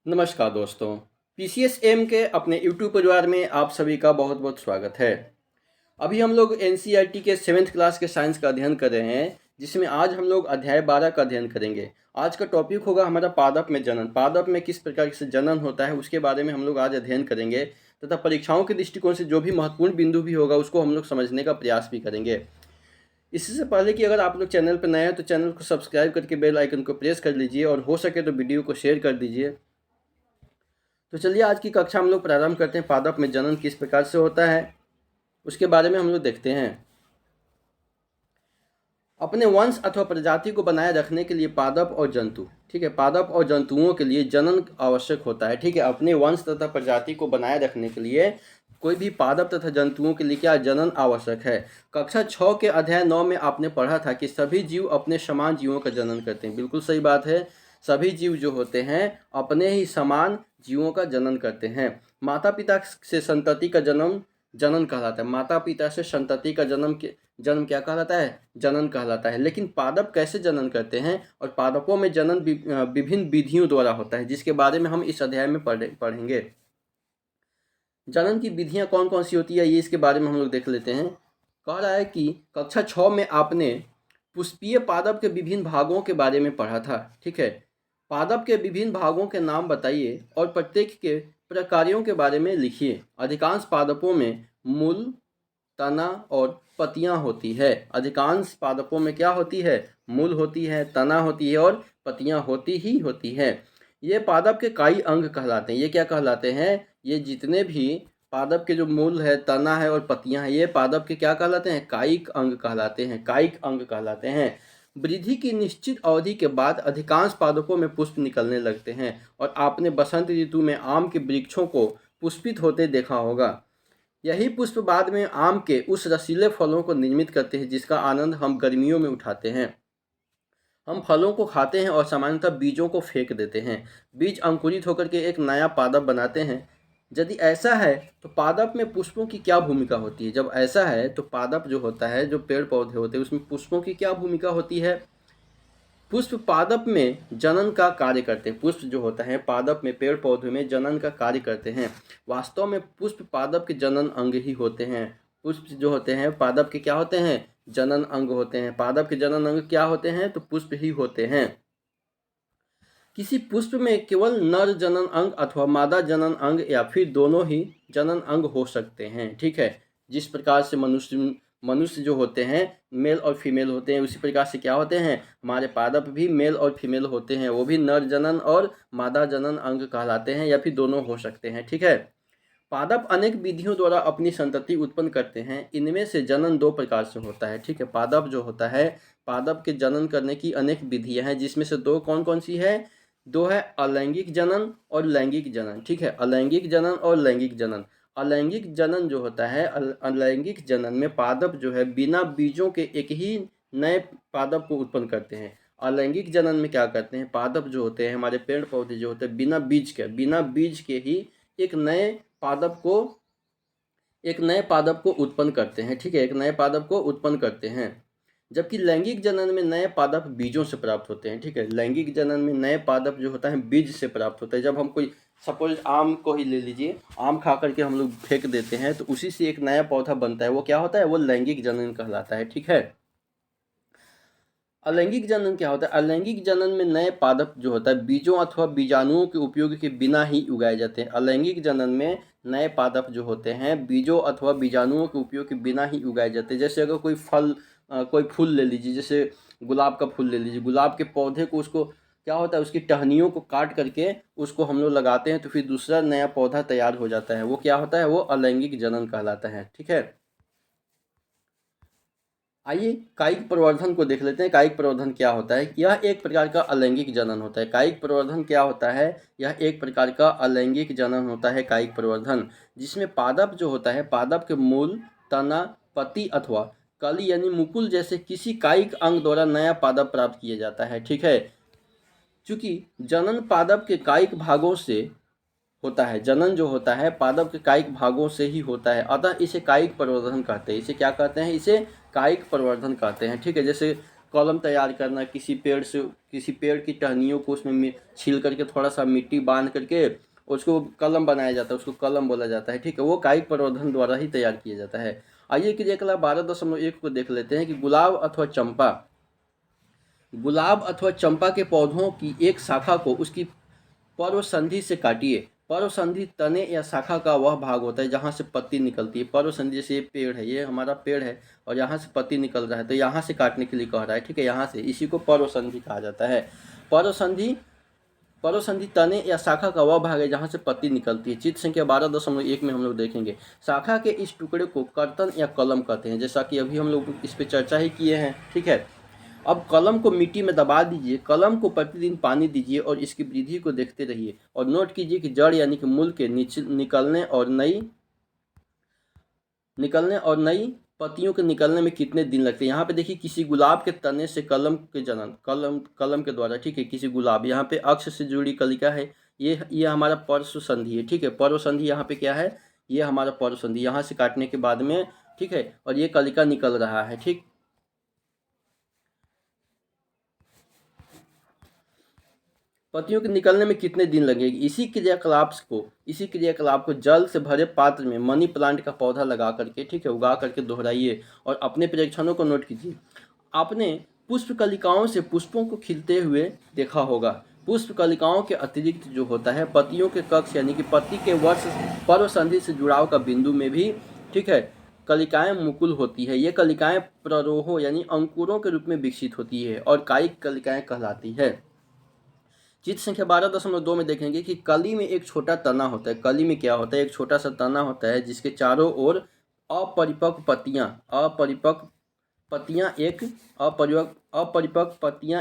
नमस्कार दोस्तों। PCS M के अपने यूट्यूब परिवार में आप सभी का बहुत बहुत स्वागत है। अभी हम लोग एनसीईआरटी के 7th क्लास के साइंस का अध्ययन कर रहे हैं, जिसमें आज हम लोग अध्याय 12 का अध्ययन करेंगे। आज का टॉपिक होगा हमारा पादप में जनन। पादप में किस प्रकार से जनन होता है उसके बारे में हम लोग आज अध्ययन करेंगे तथा परीक्षाओं के दृष्टिकोण से जो भी महत्वपूर्ण बिंदु भी होगा उसको हम लोग समझने का प्रयास भी करेंगे। इससे पहले कि अगर आप लोग चैनल पर नए हैं तो चैनल को सब्सक्राइब करके बेल आइकन को प्रेस कर लीजिए और हो सके तो वीडियो को शेयर कर दीजिए। तो चलिए आज की कक्षा हम लोग प्रारंभ करते हैं। पादप में जनन किस प्रकार से होता है उसके बारे में हम लोग देखते हैं। अपने वंश अथवा प्रजाति को बनाए रखने के लिए पादप और जंतु, ठीक है, पादप और जंतुओं के लिए जनन आवश्यक होता है, ठीक है। अपने वंश तथा प्रजाति को बनाए रखने के लिए कोई भी पादप तथा जंतुओं के लिए क्या जनन आवश्यक है। कक्षा 6 के अध्याय 9 में आपने पढ़ा था कि सभी जीव अपने समान जीवों का जनन करते हैं। बिल्कुल सही बात है, सभी जीव जो होते हैं अपने ही समान जीवों का जनन करते हैं। माता पिता से संतति का जनन कहलाता है। माता पिता से संतति का जन्म क्या कहलाता है? जनन कहलाता है। लेकिन पादप कैसे जनन करते हैं और पादपों में जनन विभिन्न विधियों द्वारा होता है, जिसके बारे में हम इस अध्याय में पढ़ेंगे। जनन की विधियां कौन कौन सी होती है ये इसके बारे में हम लोग देख लेते हैं। कह रहा है कि कक्षा 6 में आपने पुष्पीय पादप के विभिन्न भागों के बारे में पढ़ा था, ठीक है। पादप के विभिन्न भागों के नाम बताइए और प्रत्येक के प्रकारों के बारे में लिखिए। अधिकांश पादपों में मूल, तना और पत्तियां होती है। अधिकांश पादपों में क्या होती है? मूल होती है, तना होती है और पत्तियां होती है। ये पादप के कई अंग कहलाते हैं। ये क्या कहलाते हैं? ये जितने भी पादप के जो मूल है, तना है और पत्तियां हैं, ये पादप के क्या कहलाते हैं? कायिक अंग कहलाते हैं। कायिक अंग कहलाते हैं। वृद्धि की निश्चित अवधि के बाद अधिकांश पादपों में पुष्प निकलने लगते हैं और आपने बसंत ऋतु में आम के वृक्षों को पुष्पित होते देखा होगा। यही पुष्प बाद में आम के उस रसीले फलों को निर्मित करते हैं जिसका आनंद हम गर्मियों में उठाते हैं। हम फलों को खाते हैं और सामान्यतः बीजों को फेंक देते हैं। बीज अंकुरित होकर के एक नया पादप बनाते हैं। यदि ऐसा है तो पादप में पुष्पों की क्या भूमिका होती है? जब ऐसा है तो पादप जो होता है, जो पेड़ पौधे होते हैं, उसमें पुष्पों की क्या भूमिका होती है? पुष्प पादप में जनन का कार्य करते हैं। पुष्प जो होता है पादप में, पेड़ पौधे में जनन का कार्य करते हैं। वास्तव में पुष्प पादप के जनन अंग ही होते हैं। पुष्प जो होते हैं पादप के क्या होते हैं? जनन अंग होते हैं। पादप के जनन अंग क्या होते हैं? तो पुष्प ही होते हैं। किसी पुष्प में केवल नर जनन अंग अथवा मादा जनन अंग या फिर दोनों ही जनन अंग हो सकते हैं, ठीक है। जिस प्रकार से मनुष्य जो होते हैं मेल और फीमेल होते हैं, उसी प्रकार से क्या होते हैं? हमारे पादप भी मेल और फीमेल होते हैं। वो भी नर जनन और मादा जनन अंग कहलाते हैं या फिर दोनों हो सकते हैं, ठीक है। पादप अनेक विधियों द्वारा अपनी संतति उत्पन्न करते हैं। इनमें से जनन 2 प्रकार से होता है, ठीक है। पादप जो होता है, पादप के जनन करने की अनेक विधियां हैं, जिसमें से 2 कौन कौन सी है? 2 है अलैंगिक जनन और लैंगिक जनन, ठीक है। अलैंगिक जनन और लैंगिक जनन। अलैंगिक जनन जो होता है, अलैंगिक जनन में पादप जो है बिना बीजों के एक ही नए पादप को उत्पन्न करते हैं। अलैंगिक जनन में क्या करते हैं? पादप जो होते हैं, हमारे पेड़ पौधे जो होते हैं, बिना बीज के ही एक नए पादप को उत्पन्न करते हैं, ठीक है। एक नए पादप को उत्पन्न करते हैं। जबकि लैंगिक जनन में नए पादप बीजों से प्राप्त होते हैं, ठीक है। लैंगिक जनन में नए पादप जो होता है बीज से प्राप्त होता है। जब हम कोई सपोज आम को ही ले लीजिए, आम खा करके हम लोग फेंक देते हैं तो उसी से एक नया पौधा बनता है। वो क्या होता है? वो लैंगिक जनन कहलाता है, ठीक है। अलैंगिक जनन क्या होता है? अलैंगिक जनन में नए पादप जो होता है बीजों अथवा बीजाणुओं के उपयोग के बिना ही उगाए जाते हैं। अलैंगिक जनन में नए पादप जो होते हैं बीजों अथवा बीजाणुओं के उपयोग के बिना ही उगाए जाते हैं। जैसे अगर कोई फूल ले लीजिए, जैसे गुलाब का फूल ले लीजिए। गुलाब के पौधे को उसको क्या होता है? उसकी टहनियों को काट करके उसको हम लोग लगाते हैं तो फिर दूसरा नया पौधा तैयार हो जाता है। वो क्या होता है? वो अलैंगिक जनन कहलाता है, ठीक है। आइए कायिक प्रवर्धन को देख लेते हैं। कायिक प्रवर्धन क्या होता है? यह एक प्रकार का अलैंगिक जनन होता है। कायिक प्रवर्धन क्या होता है? यह एक प्रकार का अलैंगिक जनन होता है, कायिक प्रवर्धन, जिसमें पादप जो होता है, पादप के मूल, तना, पत्ती अथवा कली यानी मुकुल जैसे किसी कायिक अंग द्वारा नया पादप प्राप्त किया जाता है, ठीक है। चूंकि जनन पादप के कायिक भागों से होता है, जनन जो होता है पादप के कायिक भागों से ही होता है, अतः इसे कायिक प्रवर्धन कहते हैं। इसे क्या कहते हैं? इसे कायिक प्रवर्धन कहते हैं, ठीक है। जैसे कलम तैयार करना, किसी पेड़ की टहनियों को उसमें छील करके थोड़ा सा मिट्टी बांध करके उसको कलम बनाया जाता है, उसको कलम बोला जाता है। ठीक है, वो कायिक प्रवर्धन द्वारा ही तैयार किया जाता है। आइए क्रियाकलाप 12.1 को देख लेते हैं कि गुलाब अथवा चंपा के पौधों की एक शाखा को उसकी पर्व संधि से काटिए। पर्व संधि तने या शाखा का वह भाग होता है जहाँ से पत्ती निकलती है। पर्व संधि, जैसे ये पेड़ है, ये हमारा पेड़ है और यहाँ से पत्ती निकल रहा है, तो यहाँ से काटने के लिए कह रहा है। ठीक है, यहाँ से, इसी को पर्व संधि कहा जाता है। पर्व संधि तने या शाखा का वह भाग है जहाँ से पत्ती निकलती है। चित्र संख्या 12.1 में हम लोग देखेंगे शाखा के इस टुकड़े को कर्तन या कलम कहते हैं, जैसा कि अभी हम लोग इस पे चर्चा ही किए हैं। ठीक है, अब कलम को मिट्टी में दबा दीजिए, कलम को प्रतिदिन पानी दीजिए और इसकी वृद्धि को देखते रहिए और नोट कीजिए कि जड़ यानी कि मूल के नीचे निकलने और नई पत्तियों के निकलने में कितने दिन लगते हैं। यहाँ पे देखिए, किसी गुलाब के तने से कलम के जन्म, कलम के द्वारा। ठीक है, किसी गुलाब, यहाँ पे अक्ष से जुड़ी कलिका है, ये हमारा पर्व संधि है। ठीक है, पर्व संधि यहाँ पे क्या है, ये हमारा पर्व संधि, यहाँ से काटने के बाद में। ठीक है, और ये कलिका निकल रहा है। ठीक, पत्तियों के निकलने में कितने दिन लगेगी। इसी क्रियाकलाप को जल से भरे पात्र में मनी प्लांट का पौधा लगा करके, ठीक है, उगा करके दोहराइए और अपने परीक्षणों को नोट कीजिए। आपने पुष्प कलिकाओं से पुष्पों को खिलते हुए देखा होगा। पुष्प कलिकाओं के अतिरिक्त जो होता है, पत्तियों के कक्ष यानी कि पत्ती के वर्ष पर्व संधि से जुड़ाव का बिंदु में भी, ठीक है, कलिकाएं मुकुल होती है। ये कलिकाएं प्ररोहों यानी अंकुरों के रूप में विकसित होती है और कायिक कलिकाएं कहलाती है। चित्र संख्या 12.2 में देखेंगे कि कली में एक छोटा तना होता है। कली में क्या होता है, एक छोटा सा तना होता है जिसके चारों ओर अपरिपक्व पत्तियां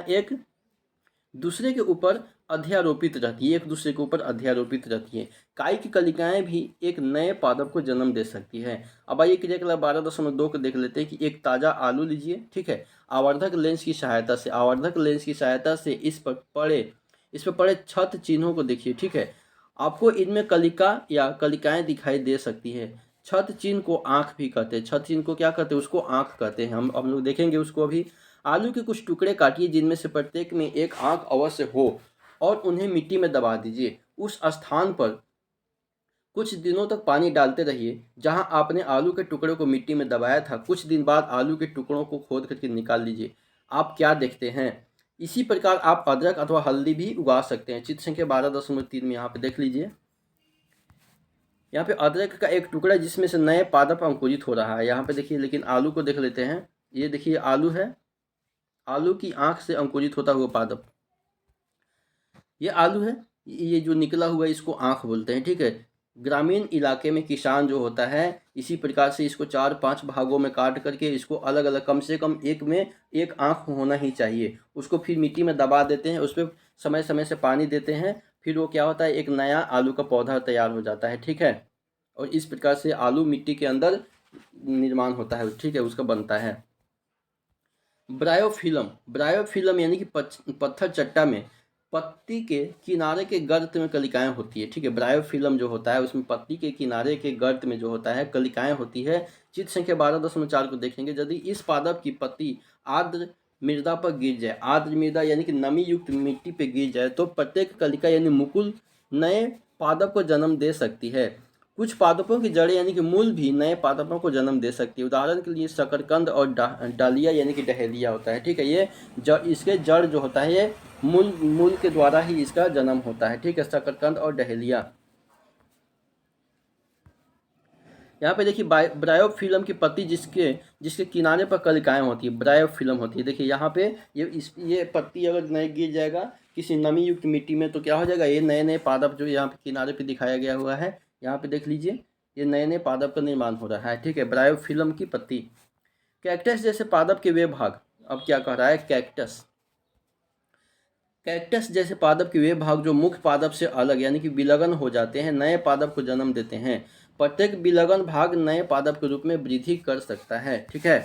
एक दूसरे के ऊपर अध्यारोपित रहती है। काई की कलिकाएं भी एक नए पादप को जन्म दे सकती है। अब आइए क्रियाकलाप 12.2 को देख लेते हैं कि एक ताज़ा आलू लीजिए। ठीक है, आवर्धक लेंस की सहायता से इस पर पड़े छत चिन्हों को देखिए। ठीक है, आपको इनमें कलिका या कलिकाएं दिखाई दे सकती है। छत चिन्ह को आंख भी कहते हैं। छत चिन्ह को क्या कहते हैं, उसको आंख कहते हैं। हम लोग देखेंगे उसको अभी। आलू के कुछ टुकड़े काटिए जिनमें से प्रत्येक में एक आंख अवश्य हो और उन्हें मिट्टी में दबा दीजिए। उस स्थान पर कुछ दिनों तक पानी डालते रहिए जहां आपने आलू के टुकड़े को मिट्टी में दबाया था। कुछ दिन बाद आलू के टुकड़ों को खोद करके निकाल लीजिए। आप क्या देखते हैं। इसी प्रकार आप अदरक अथवा हल्दी भी उगा सकते हैं। चित्र संख्या 12.3 में यहाँ पे देख लीजिए। यहाँ पे अदरक का एक टुकड़ा जिसमें से नए पादप अंकुरित हो रहा है। यहाँ पे देखिए, लेकिन आलू को देख लेते हैं। ये देखिए आलू है, आलू की आंख से अंकुरित होता हुआ पादप, ये आलू है। ये जो निकला हुआ है इसको आंख बोलते हैं। ठीक है, ग्रामीण इलाके में किसान जो होता है इसी प्रकार से इसको 4-5 भागों में काट करके इसको अलग अलग, कम से कम एक में एक आंख होना ही चाहिए, उसको फिर मिट्टी में दबा देते हैं, उस पर समय समय से पानी देते हैं, फिर वो क्या होता है, एक नया आलू का पौधा तैयार हो जाता है। ठीक है, और इस प्रकार से आलू मिट्टी के अंदर निर्माण होता है। ठीक है, उसका बनता है। ब्रायोफिल्म यानी कि पत्थर चट्टा में पत्ती के किनारे के गर्त में कलिकाएं होती है। ठीक है, ब्रायोफिल्म जो होता है उसमें पत्ती के किनारे के गर्त में जो होता है कलिकाएं होती है। चित्र संख्या 12.4 को देखेंगे। यदि इस पादप की पत्ती आर्द्र मृदा पर गिर जाए, आर्द्र मृदा यानी कि नमी युक्त मिट्टी पर गिर जाए, तो प्रत्येक कलिका यानी मुकुल नए पादप को जन्म दे सकती है। कुछ पादपों की जड़ें यानी कि मूल भी नए पादपों को जन्म दे सकती है। उदाहरण के लिए शकरकंद और डालिया यानी कि डहेलिया होता है। ठीक है, ये इसके जड़ जो होता है ये मूल के द्वारा ही इसका जन्म होता है। ठीक है, शकरकंद और डहेलिया। यहाँ पे देखिए ब्रायोफिल्म की पत्ती जिसके किनारे पर कलिकाएं होती है, ब्रायोफिल्म होती है। देखिए यहाँ पे ये पत्ती अगर नहीं गिर जाएगा किसी नमी युक्त मिट्टी में तो क्या हो जाएगा, ये नए नए पादप जो यहाँ पे किनारे पे दिखाया गया हुआ है, यहाँ पे देख लीजिए, ये नए नए पादप का निर्माण हो रहा है। ठीक है, ब्रायोफिल्म की पत्ती। कैक्टस जैसे पादप के वे भाग, अब क्या कह रहा है, कैक्टस जैसे पादप के वे भाग जो मुख्य पादप से अलग यानी कि विलगन हो जाते हैं, नए पादप को जन्म देते हैं। प्रत्येक विलगन भाग नए पादप के रूप में वृद्धि कर सकता है। ठीक है,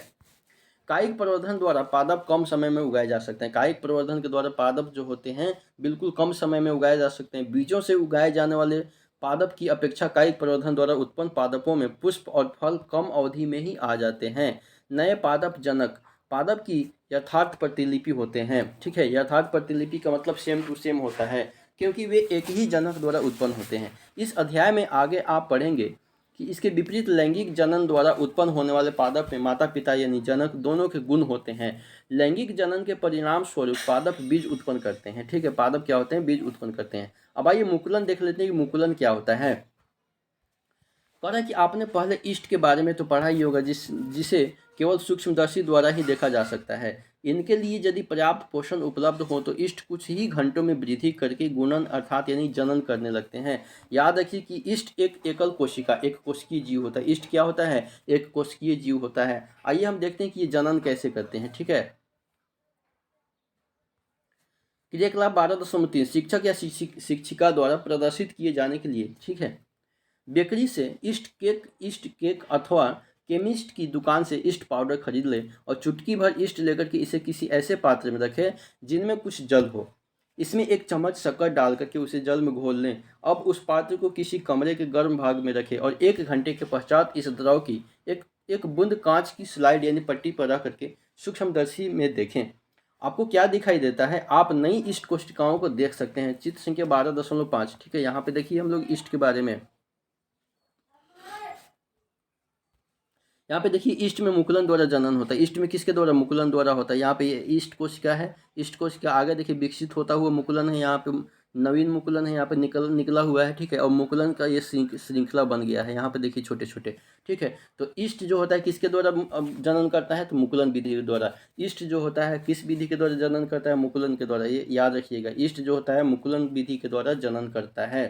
कायिक प्रवर्धन द्वारा पादप कम समय में उगाए जा सकते हैं। कायिक प्रवर्धन के द्वारा पादप जो होते हैं बिल्कुल कम समय में उगाए जा सकते हैं। बीजों से उगाए जाने वाले पादप की अपेक्षा कायिक प्रवर्धन द्वारा उत्पन्न पादपों में पुष्प और फल कम अवधि में ही आ जाते हैं। नए पादप जनक, पादप की यथार्थ प्रतिलिपि होते हैं। ठीक है, यथार्थ प्रतिलिपि का मतलब सेम टू सेम होता है, क्योंकि वे एक ही जनक द्वारा उत्पन्न होते हैं। इस अध्याय में आगे आप पढ़ेंगे कि इसके विपरीत लैंगिक जनन द्वारा उत्पन्न होने वाले पादप में माता पिता यानी जनक दोनों के गुण होते हैं। लैंगिक जनन के परिणाम स्वरूप पादप बीज उत्पन्न करते हैं। ठीक है, पादप क्या होते हैं? बीज उत्पन्न करते हैं। अब आइए मुकुलन देख लेते हैं कि मुकुलन क्या होता है। कह रहा है कि आपने पहले ईस्ट के बारे में तो पढ़ा ही होगा, जिसे केवल सूक्ष्मदर्शी द्वारा ही देखा जा सकता है। इनके लिए यदि पर्याप्त पोषण उपलब्ध हो तो ईस्ट कुछ ही घंटों में वृद्धि करके गुणन अर्थात यानी जनन करने लगते हैं। याद रखिए कि ईस्ट एक एकल कोशिका एक कोशिकीय जीव होता है। ईस्ट क्या होता है? एक कोशिकीय जीव होता है। आइए हम देखते हैं कि ये जनन कैसे करते हैं। ठीक है, क्रियाकलाप 12.3 शिक्षक या शिक्षिका द्वारा प्रदर्शित किए जाने के लिए। ठीक है, बेकरी से ईस्ट केक अथवा केमिस्ट की दुकान से ईस्ट पाउडर खरीद ले और चुटकी भर ईस्ट लेकर के इसे किसी ऐसे पात्र में रखें जिनमें कुछ जल हो। इसमें एक चम्मच शक्कर डाल करके उसे जल में घोल लें। अब उस पात्र को किसी कमरे के गर्म भाग में रखें और 1 घंटे के पश्चात इस द्रव की एक बूंद कांच की स्लाइड यानी पट्टी पर रख करके सूक्ष्मदर्शी में देखें। आपको क्या दिखाई देता है? आप नई ईस्ट कोशिकाओं को देख सकते हैं। चित्र संख्या 12.5। ठीक है, यहाँ पे देखिए हम लोग ईस्ट के बारे में, यहाँ पे देखिए ईस्ट में मुकुलन द्वारा जनन होता है। ईस्ट में किसके द्वारा? मुकुलन द्वारा होता है। यहाँ पे ये ईस्ट कोशिका है। ईस्ट कोशिका आगे देखिए विकसित होता हुआ मुकुलन है। यहाँ पे नवीन मुकुलन है, यहाँ पे निकला हुआ है। ठीक है, और मुकुलन का ये श्रृंखला बन गया है। यहाँ पे देखिए छोटे छोटे। ठीक है, तो ईस्ट जो होता है किसके द्वारा जनन करता है? तो मुकुलन विधि के द्वारा। ईस्ट जो होता है किस विधि के द्वारा जनन करता है? मुकुलन के द्वारा। ये याद रखिएगा, ईस्ट जो होता है मुकुलन विधि के द्वारा जनन करता है।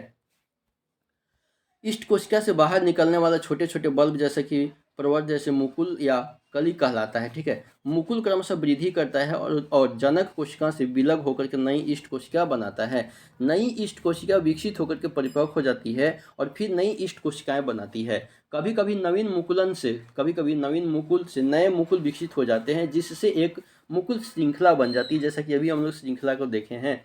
ईस्ट कोशिका से बाहर निकलने वाला छोटे छोटे बल्ब जैसे कि प्रवर्त जैसे मुकुल या कली कहलाता है। ठीक है, मुकुल क्रमशः वृद्धि करता है और जनक कोशिका से विलग होकर के नई ईस्ट कोशिका बनाता है। नई ईस्ट कोशिका विकसित होकर के परिपक्व हो जाती है और फिर नई ईस्ट कोशिकाएं बनाती है। कभी कभी नवीन मुकुल से नए मुकुल विकसित हो जाते हैं, जिससे एक मुकुल श्रृंखला बन जाती है, जैसा कि अभी हम लोग श्रृंखला को देखे हैं।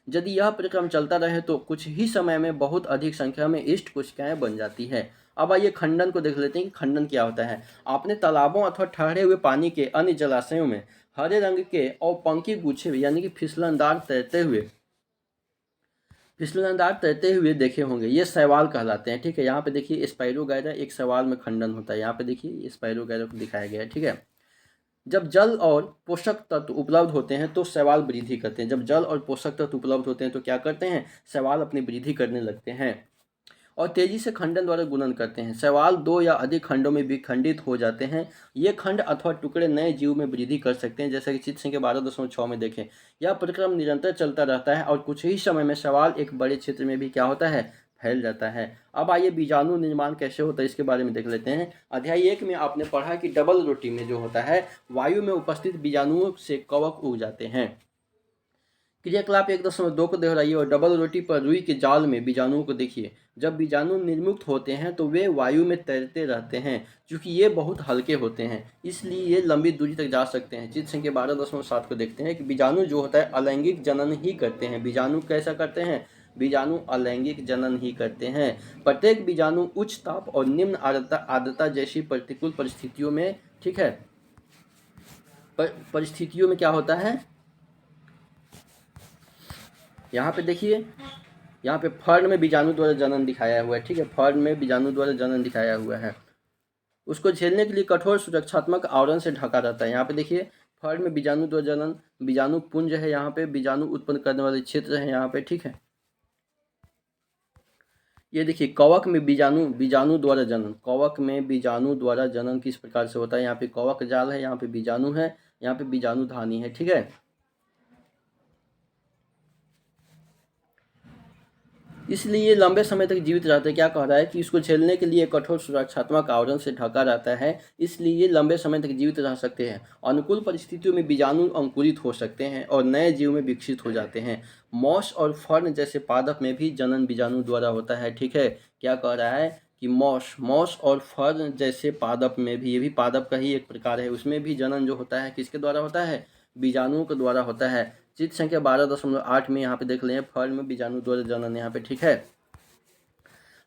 यदि यह प्रक्रम चलता रहे तो कुछ ही समय में बहुत अधिक संख्या में ईस्ट कोशिकाएं बन जाती है। अब आइए खंडन को देख लेते हैं कि खंडन क्या होता है। आपने तालाबों अथवा ठहरे हुए पानी के अन्य जलाशयों में हरे रंग के और पंखी गुच्छे यानी कि फिसलनदार तैरते हुए देखे होंगे। ये शैवाल कहलाते हैं। ठीक है, यहाँ पे देखिए स्पाइरोगैरा एक शैवाल में खंडन होता है। यहाँ पे देखिए स्पाइरोगैरा को दिखाया गया है। ठीक है, जब जल और पोषक तत्व उपलब्ध होते हैं तो शैवाल वृद्धि करते हैं। जब जल और पोषक तत्व उपलब्ध होते हैं तो क्या करते हैं? शैवाल अपनी वृद्धि करने लगते हैं और तेजी से खंडन द्वारा गुणन करते हैं। शैवाल 2 या अधिक खंडों में विखंडित हो जाते हैं। ये खंड अथवा टुकड़े नए जीव में वृद्धि कर सकते हैं, जैसा कि चित्र संख्या 12.6 में देखें। यह प्रक्रम निरंतर चलता रहता है और कुछ ही समय में शैवाल एक बड़े क्षेत्र में भी क्या होता है? फैल जाता है। अब आइए बीजाणु निर्माण कैसे होता है इसके बारे में देख लेते हैं। अध्याय 1 में आपने पढ़ा कि डबल रोटी में जो होता है वायु में उपस्थित बीजाणुओं से कवक उग जाते हैं। क्रियाकलाप 1.2 को दोहराइए और डबल रोटी पर रुई के जाल में बीजाणुओं को देखिए। जब बीजाणु निर्मुक्त होते हैं तो वे वायु में तैरते रहते हैं। क्योंकि ये बहुत हल्के होते हैं इसलिए ये लंबी दूरी तक जा सकते हैं। चित्र संख्या 12.7 को देखते हैं कि बीजाणु जो होता है अलैंगिक जनन ही करते हैं। बीजाणु कैसा करते हैं? बीजाणु अलैंगिक जनन ही करते हैं। प्रत्येक बीजाणु उच्च ताप और निम्न आर्द्रता जैसी प्रतिकूल परिस्थितियों में, ठीक है, परिस्थितियों में क्या होता है? यहाँ पे देखिए, यहाँ पे फर्न में बीजाणु द्वारा जनन दिखाया हुआ है। ठीक है, फर्न में बीजाणु द्वारा जनन दिखाया हुआ है। उसको झेलने के लिए कठोर सुरक्षात्मक आवरण से ढका रहता है। यहाँ पे देखिए फर्न में बीजाणु द्वारा जनन, बीजाणु पुंज है, यहाँ पे बीजाणु उत्पन्न करने वाले क्षेत्र है यहाँ पे। ठीक है, ये देखिए कवक में बीजाणु द्वारा जनन। कवक में बीजाणु द्वारा जनन किस प्रकार से होता है? यहाँ पे कवक जाल है, यहाँ पे बीजाणु है, यहाँ पे बीजाणु धानी है। ठीक है, इसलिए ये लंबे समय तक जीवित रहते हैं। क्या कह रहा है कि इसको झेलने के लिए कठोर सुरक्षात्मक आवरण से ढका रहता है, इसलिए ये लंबे समय तक जीवित रह सकते हैं। अनुकूल परिस्थितियों में बीजाणु अंकुरित हो सकते हैं और नए जीव में विकसित हो जाते हैं। मॉस और फर्न जैसे पादप में भी जनन बीजाणु द्वारा होता है। ठीक है, क्या कह रहा है कि मॉस और फर्न जैसे पादप में भी, ये भी पादप का ही एक प्रकार है, उसमें भी जनन जो होता है किसके द्वारा होता है? बीजाणुओं के द्वारा होता है। चित्र संख्या 12.8 में यहाँ पे देख लें फर्न में बीजाणु द्वारा जनन यहाँ पे। ठीक है,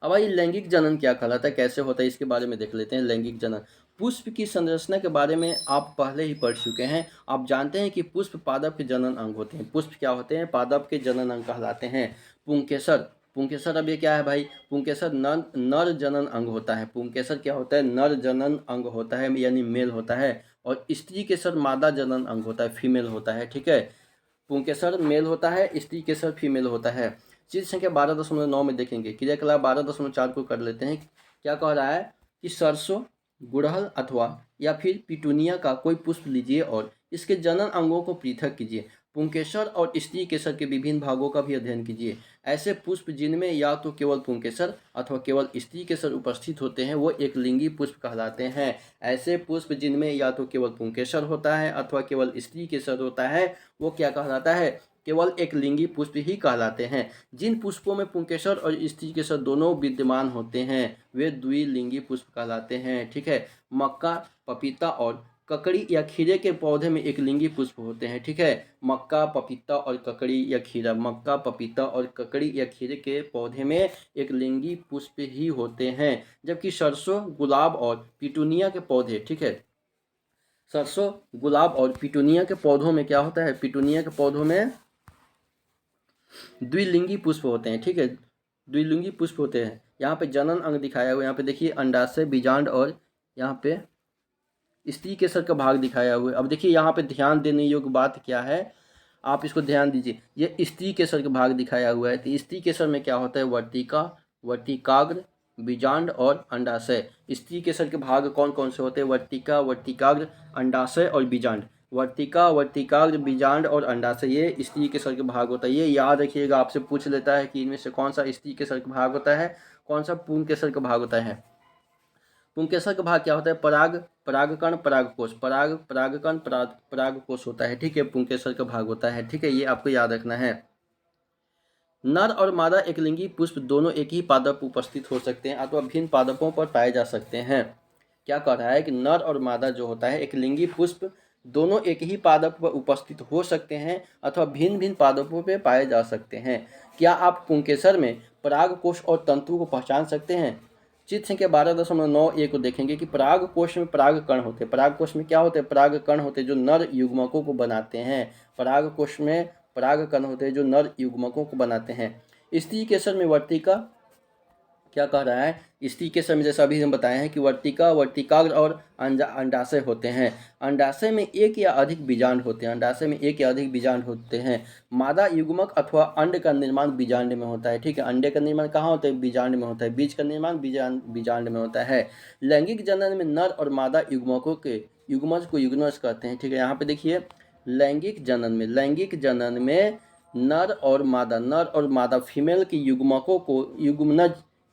अब भाई लैंगिक जनन क्या कहलाता है, कैसे होता है इसके बारे में देख लेते हैं। लैंगिक जनन पुष्प की संरचना के बारे में आप पहले ही पढ़ चुके हैं। आप जानते हैं कि पुष्प पादप के जनन अंग होते हैं। पुष्प क्या होते हैं? पादप के जनन अंग कहलाते हैं। पुंकेसर, पुंकेसर अब ये क्या है भाई? पुंकेसर नर जनन अंग होता है। पुंकेसर क्या होता है? नर जनन अंग होता है, यानी मेल होता है। और स्त्री केसर मादा जनन अंग होता है, फीमेल होता है। ठीक है, पुंकेसर मेल होता है, स्त्री केसर फीमेल होता है। चीज संख्या 12.9 में देखेंगे, क्रियाकलाप 12.4 को कर लेते हैं। क्या कह रहा है कि सरसों, गुड़हल अथवा या फिर पिटूनिया का कोई पुष्प लीजिए और इसके जनन अंगों को पृथक कीजिए। पुंकेसर और स्त्री केसर के विभिन्न भागों का भी अध्ययन कीजिए। ऐसे पुष्प जिनमें या तो केवल पुंकेसर अथवा केवल स्त्री केसर उपस्थित होते हैं वो एक लिंगी पुष्प कहलाते हैं। ऐसे पुष्प जिनमें या तो केवल पुंकेसर होता है अथवा केवल स्त्री केसर होता है वो क्या कहलाता है? केवल एक लिंगी पुष्प ही कहलाते हैं। जिन पुष्पों में पुंकेसर और स्त्री केसर दोनों विद्यमान होते हैं वे द्विलिंगी पुष्प कहलाते हैं। ठीक है, मक्का, पपीता और ककड़ी या खीरे के पौधे में एक लिंगी पुष्प होते हैं। ठीक है, मक्का, पपीता और ककड़ी या खीरा, मक्का, पपीता और ककड़ी या खीरे के पौधे में एक लिंगी पुष्प ही होते हैं। जबकि सरसों, गुलाब और पिटूनिया के पौधे, ठीक है, सरसों, गुलाब और पिटूनिया के पौधों में क्या होता है? पिटूनिया के पौधों में द्विलिंगी पुष्प होते हैं। ठीक है, द्विलिंगी पुष्प होते हैं। यहाँ पे जनन अंग दिखाया हुआ है, यहाँ पे देखिए अंडाशय, बीजांड और यहाँ पे स्त्री केसर का भाग दिखाया हुआ है। अब देखिए यहाँ पे ध्यान देने योग्य बात क्या है, आप इसको ध्यान दीजिए। ये स्त्री केसर का भाग दिखाया हुआ है, तो स्त्री केसर में क्या होता है? वर्तिका, वर्तिकाग्र, बीजांड और अंडाशय। स्त्री केसर के भाग कौन कौन से होते हैं? वर्तिका, वर्तिकाग्र, अंडाशय और बीजांड। वर्तिका, वर्तिकाग्र, बीजांड और अंडाशय ये स्त्री केसर के भाग होता है। ये याद रखिएगा, आपसे पूछ लेता है कि इनमें से कौन सा स्त्री केसर का भाग होता है, कौन सा पुंकेसर केसर का भाग होता है। पुंकेसर का भाग क्या होता है? पराग, परागकण, परागकोश, परागकण, परागकोश होता है। ठीक है, पुंकेसर का भाग होता है। ठीक है, ये आपको याद रखना है। नर और मादा एकलिंगी पुष्प दोनों एक ही पादप उपस्थित हो सकते हैं अथवा भिन्न पादपों पर पाए जा सकते हैं। क्या कह रहा है कि नर और मादा जो होता है एकलिंगी पुष्प दोनों एक ही पादप पर उपस्थित हो सकते हैं अथवा भिन्न भिन्न पादपों पर पाए जा सकते हैं। क्या आप पुंकेसर में परागकोश और तंतु को पहचान सकते हैं? चित्र संख्या 12.9 को देखेंगे कि पराग कोश में पराग कण होते हैं। पराग कोश में क्या होते हैं? पराग कण होते हैं जो नर युग्मकों को बनाते हैं। पराग कोश में पराग कण होते हैं जो नर युग्मकों को बनाते हैं। स्त्री केसर में वर्तिका, क्या कह रहा है? स्त्री केसर में जैसा अभी हम बताए हैं कि वर्तिका, वर्तिकाग्र और अंडाशय होते हैं। अंडाशय में एक या अधिक बीजांड होते हैं। अंडाशय में एक या अधिक बीजांड होते हैं। मादा युग्मक अथवा अंड का निर्माण बीजांड में होता है। ठीक है, अंडे का निर्माण कहाँ होता है? बीजांड में होता है। बीज का निर्माण बीजांड में होता है। लैंगिक जनन में नर और मादा युग्मकों के युग्मज को युग्मज कहते हैं। ठीक है, यहाँ पे देखिए लैंगिक जनन में नर और मादा फीमेल की युग्मकों को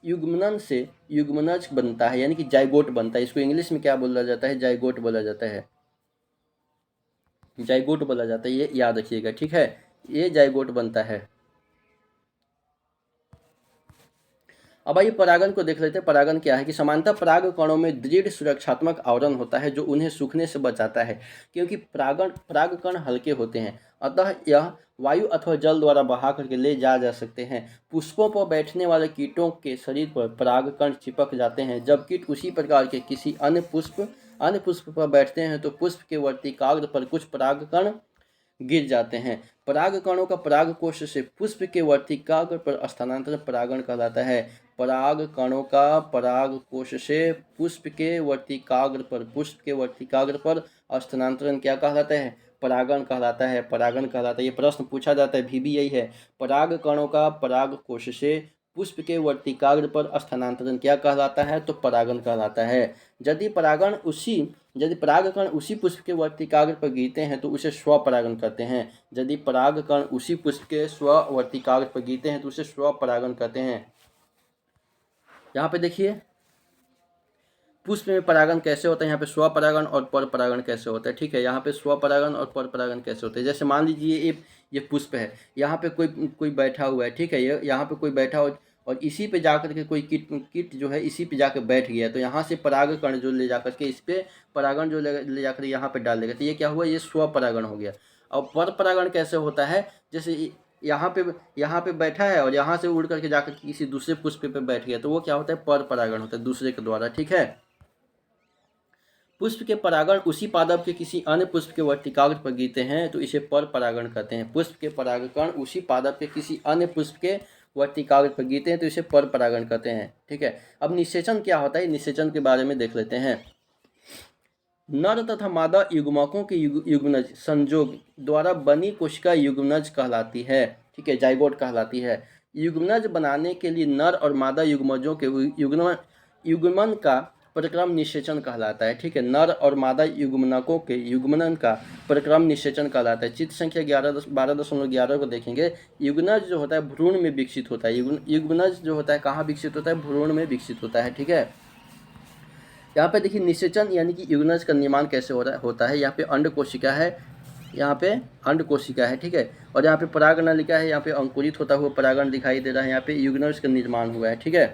युग्मनन से युग्मनज बनता है, यानी कि जाइगोट बनता है। इसको इंग्लिश में क्या बोला जाता है? जाइगोट बोला जाता है। जाइगोट बोला जाता है, ये याद रखिएगा। ठीक है, ये जाइगोट बनता है। अब आइए परागण को देख लेते हैं। परागण क्या है कि समानतः पराग कणों में दृढ़ सुरक्षात्मक आवरण होता है जो उन्हें सूखने से बचाता है। क्योंकि पराग कण हल्के होते हैं अतः यह वायु अथवा जल द्वारा बहा करके ले जा सकते हैं। पुष्पों पर बैठने वाले कीटों के शरीर पर पराग कण चिपक जाते हैं। जब कीट उसी प्रकार के किसी अन्य पुष्प पर बैठते हैं तो पुष्प के वर्तिकाग्र पर कुछ पराग कण गिर जाते हैं। पराग कणों का परागकोश से पुष्प के वर्तिकाग्र पर स्थानांतरण परागण कहलाता है। पराग कणों का परागकोश से पुष्प के वर्तिकाग्र पर स्थानांतरण क्या कहलाता है? परागण कहलाता है। परागण कहलाता है। ये प्रश्न पूछा जाता है, भी यही है। पराग कणों का परागकोश से पुष्प के वर्तिकाग्र पर स्थानांतरण क्या कहलाता है? तो परागण कहलाता है। यदि परागकण उसी पुष्प के वर्तिकाग्र पर गिरते हैं तो उसे स्वपरागण कहते हैं। यदि परागकण उसी पुष्प के स्ववर्तिकाग्र पर गिरते हैं तो उसे स्वपरागण कहते हैं। यहाँ पे देखिए पुष्प में परागण कैसे होता है, यहाँ पे स्वपरागण और परपरागण कैसे होता है। ठीक है, यहाँ पे स्वपरागण और परपरागण कैसे होते हैं। जैसे मान लीजिए ये पुष्प है, यहाँ पे कोई बैठा हुआ है। ठीक है, यहाँ पे कोई बैठा हो और इसी पे जाकर के कोई कीट जो है इसी पे जाकर बैठ गया, तो यहाँ से परागकण जो ले जाकर के इस पे परागण जो ले जाकर यहाँ पे डाल देगा, तो ये क्या हुआ? ये स्वपरागण हो गया। और परपरागण कैसे होता है? जैसे यहाँ पे बैठा है और यहाँ से उड़ करके जाकर किसी दूसरे पुष्प पे बैठ गया, तो वो क्या होता है? परपरागण होता है, दूसरे के द्वारा। ठीक है, पुष्प के परागण उसी पादप के किसी अन्य पुष्प के वर्तिकाग्र पर गिरते हैं तो इसे पर परागण कहते हैं। पुष्प के परागकण उसी पादप के किसी अन्य पुष्प के वर्तिकाग्र पर गिरते हैं तो इसे पर परागण कहते हैं। ठीक है, अब निषेचन क्या होता है, निषेचन के बारे में देख लेते हैं। नर तथा मादा युग्मकों के युग्मनज संजोग द्वारा बनी कोशिका युग्मनज कहलाती है। ठीक है, जाइगोट कहलाती है। युग्मनज बनाने के लिए नर और मादा युग्मजों के युग्मन का प्रक्रम निषेचन कहलाता है। ठीक है, नर और मादा युग्मनकों के युग्मन का प्रक्रम निषेचन कहलाता है। चित्र संख्या 12.11 को देखेंगे। युग्मनज जो होता है भ्रूण में विकसित होता है। युग्मनज जो होता है कहाँ विकसित होता है, भ्रूण में विकसित होता है। ठीक है, यहाँ पे देखिए निषेचन यानी कि युग्मनज का निर्माण कैसे होता है। यहाँ पे अंड कोशिका है, यहाँ पे अंड कोशिका है। ठीक है, और यहाँ पे परागनलिका है, यहाँ पे अंकुरित होता हुआ परागण दिखाई दे रहा है। यहाँ पे युग्मनज का निर्माण हुआ है। ठीक है,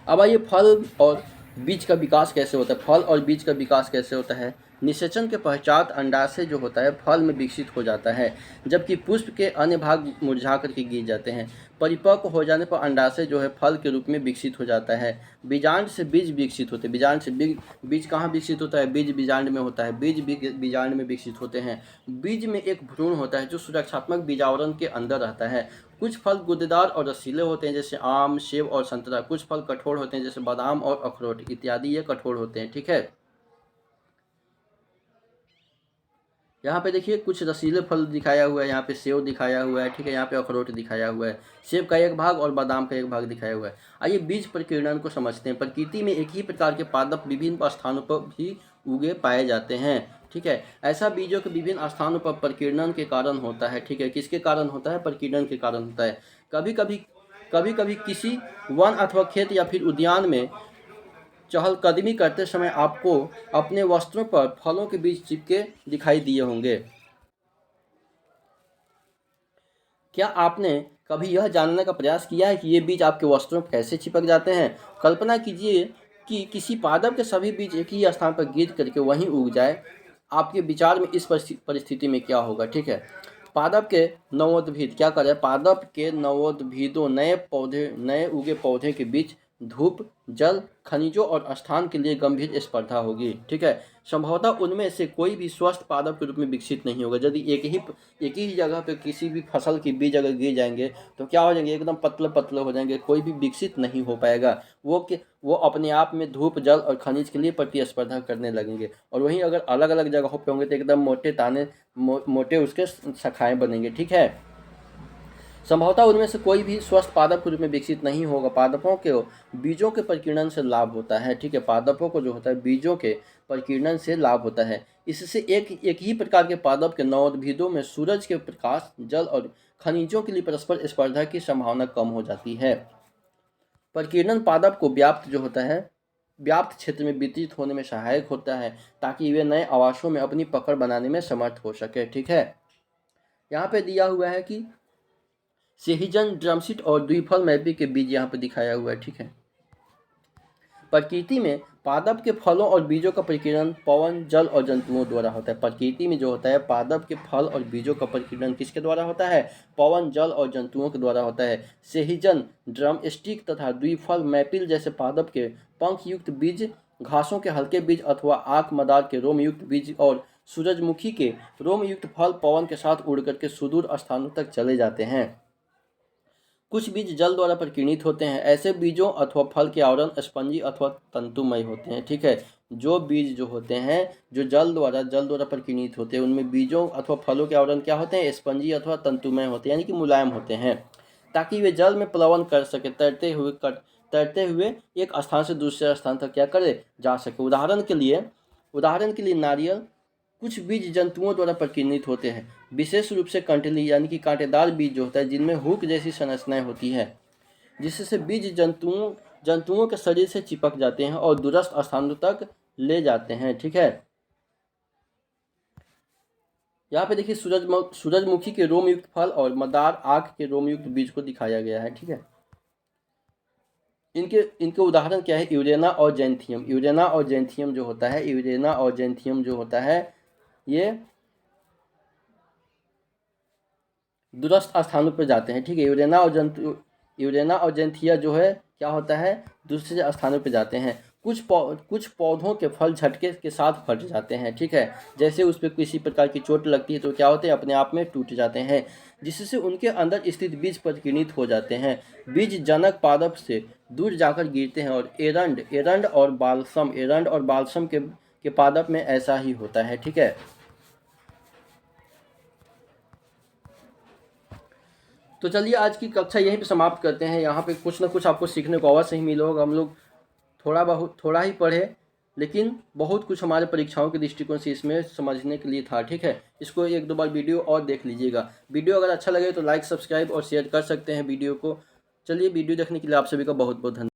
अब आइए फल और बीज का विकास कैसे होता है। फल और बीज का विकास कैसे होता है। निषेचन के पश्चात अंडाशय जो होता है फल में विकसित हो जाता है, जबकि पुष्प के अन्य भाग मुरझा करके गिर जाते हैं। परिपक्व हो जाने पर अंडाशय जो है फल के रूप में विकसित हो जाता है। बीजांड से बीज विकसित होते हैं। बीजांड से बीज कहाँ विकसित होता है, बीज बीजांड में होता है। बीज बीजांड में विकसित होते हैं। बीज में एक भ्रूण होता है जो सुरक्षात्मक बीजावरण के अंदर रहता है। कुछ फल गुदेदार और रसीले होते हैं जैसे आम, सेब और संतरा। कुछ फल कठोर होते हैं जैसे बादाम और अखरोट इत्यादि, ये कठोर होते हैं। ठीक है, यहाँ पे देखिए कुछ रसीले फल दिखाया हुआ है। यहाँ पे सेब दिखाया हुआ है। ठीक है, यहाँ पे अखरोट दिखाया हुआ है। सेब का एक भाग और बादाम का एक भाग दिखाया हुआ है। आइए बीज प्रकीर्णन को समझते हैं। प्रकृति में एक ही प्रकार के पादप विभिन्न स्थानों पर भी उगे पाए जाते हैं। ठीक है, ऐसा बीजों के विभिन्न स्थानों पर प्रकीर्णन के कारण होता है। ठीक है, किसके कारण होता है, प्रकीर्णन के कारण होता है। कभी कभी किसी वन अथवा खेत या फिर उद्यान में चहलकदमी करते समय आपको अपने वस्त्रों पर फलों के बीज चिपके दिखाई दिए होंगे। क्या आपने कभी यह जानने का प्रयास किया है कि ये बीज आपके वस्त्रों पर कैसे चिपक जाते हैं। कल्पना कीजिए कि किसी पादप के सभी बीज एक ही स्थान पर गिर करके वहीं उग जाए। आपके विचार में इस परिस्थिति में क्या होगा। ठीक है, पादप के नवोद्भिद क्या करें, पादप के नवोद्भिदों नए उगे पौधे के बीच धूप, जल, खनिजों और स्थान के लिए गंभीर स्पर्धा होगी। ठीक है, संभवतः उनमें से कोई भी स्वस्थ पादप के रूप में विकसित नहीं होगा। यदि एक ही जगह पे किसी भी फसल के बीज अगर गिर जाएंगे तो क्या हो जाएंगे, एकदम पतले पतले हो जाएंगे, कोई भी विकसित नहीं हो पाएगा। वो अपने आप में धूप, जल और खनिज के लिए प्रतिस्पर्धा करने लगेंगे। और वहीं अगर अलग अलग जगहों पे होंगे तो एकदम मोटे ताने मोटे उसके शाखाएं बनेंगे। ठीक है, संभवतः उनमें से कोई भी स्वस्थ पादप के रूप में विकसित नहीं होगा। पादपों के बीजों के प्रकीर्णन से लाभ होता है। ठीक है, पादपों को जो होता है बीजों के प्रकीर्णन से लाभ होता है। इससे एक ही प्रकार के पादप के नवोद्भिदों में सूरज के प्रकाश, जल और खनिजों के लिए परस्पर स्पर्धा की संभावना कम हो जाती है। प्रकीर्णन पादप को व्याप्त क्षेत्र में वितरित होने में सहायक होता है ताकि वे नए आवासों में अपनी पकड़ बनाने में समर्थ हो सके। ठीक है, यहाँ पे दिया हुआ है कि सेहिजन, ड्रमसीड और द्विफल मैपी के बीज यहाँ पे दिखाया हुआ है। ठीक है, प्रकृति में पादप के फलों और बीजों का प्रकीर्णन पवन, जल और जंतुओं द्वारा होता है। प्रकृति में जो होता है पादप के फल और बीजों का प्रकीर्णन किसके द्वारा होता है, पवन, जल और जंतुओं के द्वारा होता है। सेहिजन, ड्रमस्टिक तथा द्विफल मैपिल जैसे पादप के पंख युक्त बीज, घासों के हल्के बीज अथवा आंख मदार के रोम युक्त बीज और सूरजमुखी के रोम युक्त फल पवन के साथ उड़ करके सुदूर स्थानों तक चले जाते हैं। कुछ बीज जल द्वारा प्रकीर्णित होते हैं। ऐसे बीजों अथवा फल के आवरण स्पंजी अथवा तंतुमय होते हैं। ठीक है, जो बीज जो होते हैं जो जल द्वारा प्रकीर्णित होते हैं उनमें बीजों अथवा फलों के आवरण क्या होते हैं, स्पंजी अथवा तंतुमय होते हैं, यानी कि मुलायम होते हैं, ताकि वे जल में प्लवन कर सके, तैरते हुए एक स्थान से दूसरे स्थान तक क्या करे जा सके। उदाहरण के लिए नारियल कुछ बीज जंतुओं द्वारा प्रकीर्णित होते हैं, विशेष रूप से कंटली यानी कि कांटेदार बीज जो होता है जिनमें हुक जैसी संरचनाएं होती है, जिससे बीज जंतुओं के शरीर से चिपक जाते हैं और दूरस्थ स्थानों तक ले जाते हैं। ठीक है, यहाँ पे देखिए सूरजमुखी के रोम युक्त फल और मदार आंख के रोम युक्त बीज को दिखाया गया है। ठीक है, इनके उदाहरण क्या है, यूरेना और जेंथियम। यूरेना और जेंथियम जो होता है ये दूरस्थ स्थानों पर जाते हैं। ठीक है, यूरेना और जेंथिया जो है क्या होता है, दूसरे स्थानों पर जाते हैं। कुछ पौधों के फल झटके के साथ फट जाते हैं, ठीक है। जैसे उस पर किसी प्रकार की चोट लगती है तो क्या होते हैं, अपने आप में टूट जाते हैं, जिससे उनके अंदर स्थित बीज परिवर्तित हो जाते हैं। बीज जनक पादप से दूर जाकर गिरते हैं। और एरंड और बालसम के पादप में ऐसा ही होता है, ठीक है। तो चलिए आज की कक्षा यहीं पे समाप्त करते हैं। यहाँ पे कुछ ना कुछ आपको सीखने को अवश्य ही मिला होगा। हम लोग थोड़ा ही पढ़े, लेकिन बहुत कुछ हमारे परीक्षाओं के दृष्टिकोण से इसमें समझने के लिए था, ठीक है। इसको एक दो बार वीडियो और देख लीजिएगा। वीडियो अगर अच्छा लगे तो लाइक, सब्सक्राइब और शेयर कर सकते हैं वीडियो को। चलिए, वीडियो देखने के लिए आप सभी का बहुत बहुत धन्यवाद।